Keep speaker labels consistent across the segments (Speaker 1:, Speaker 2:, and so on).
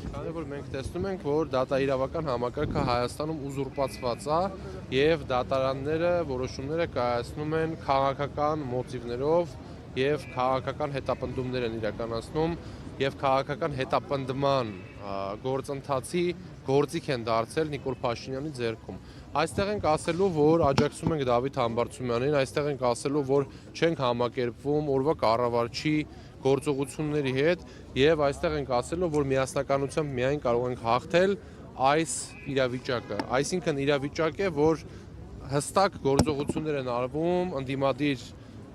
Speaker 1: Քանի որ մենք տեսնում ենք, որ դատաիրավական համակարգը Հայաստանում ուզուրպացված է եւ դատարանները որոշումները կայացնում են քաղաքական մոտիվներով եւ քաղաքական հետապնդումներ են իրականացնում եւ քաղաքական հետապնդման գործընթացի գործիք են դարձել Նիկոլ Փաշինյանի ձեռքում։ Այստեղ ենք ասելու, որ աջակցում ենք Դավիթ Համբարձումյանին, այստեղ ենք ասելու, որ չենք համակերպվում օրվա կառավարչի գործողությունների հետ եւ այստեղ ենք ասելու, որ միասնականությամբ միայն կարող ենք հաղթել այս իրավիճակը։ Այսինքն իրավիճակ է, որ հստակ գործողություններ են արվում ընդդիմադիր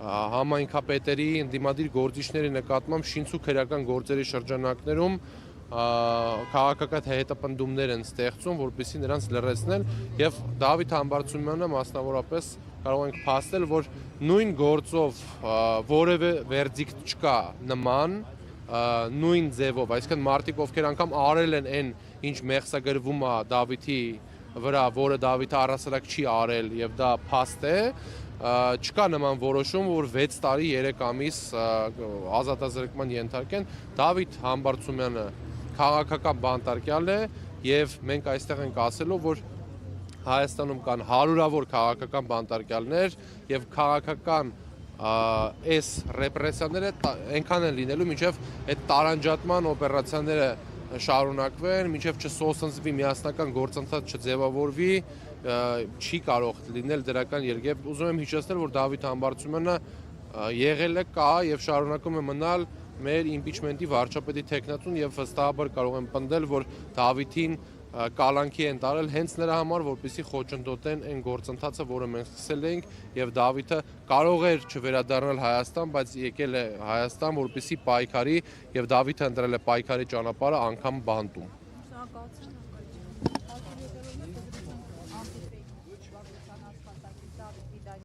Speaker 1: համայնքապետերի, ընդդիմադիր գործիչների նկատմամբ շինց ու քրեական գործերի շրջանակներում քաղաքական հետապնդումներ են ստեղծում, որպեսզի նրանց լրացնել եւ Դավիթ Համբարձումյանը մասնավորապես կարող ենք փաստել, որ նույն գործով որևէ վերդիկտ չկա նման նույն ձևով, այսինքն մարդիկ ովքեր անգամ արել են այն, ինչ մեղսագրվում է Դավիթի վրա, որը Դավիթը առասարակ չի արել եւ դա փաստ է, չկա նման որոշում, որ 6 տարի 3 ամիս ազատազրկման ենթարկեն։ Դավիթ Համբարձումյանը քաղաքական բանտարկյալ է եւ մենք այստեղ ենք ասելու, որ Հայաստանում կան հարյուրավոր քաղաքական բանտարկյալներ եւ քաղաքական այս ռեպրեսիաները այնքան են լինելու, մինչեւ այդ տարանջատման օպերացիաները շարունակվեն, մինչեւ չսոսնձվի միասնական գործընթաց չձևավորվի, չի կարող լինել դրական երկեր։ Ուզում եմ հիշեցնել, որ Դավիթ Համբարձումյանը եղել է, կա եւ շարունակում է մնալ մեր իմպիչմենտի վարչապետի թեկնածուն եւ վստահաբար կարող եմ պնդել, որ Դավիթին կալանքի են տարել հենց նրա համար, որպեսզի խոչընդոտեն այն գործընթացը, որը մենք սկսել էինք եւ Դավիթը կարող էր չվերադառնալ Հայաստան, բայց եկել է Հայաստան, որպեսզի պայքարի եւ Դավիթը ընտրել է պայքարի ճանապարհը անգամ բանտում։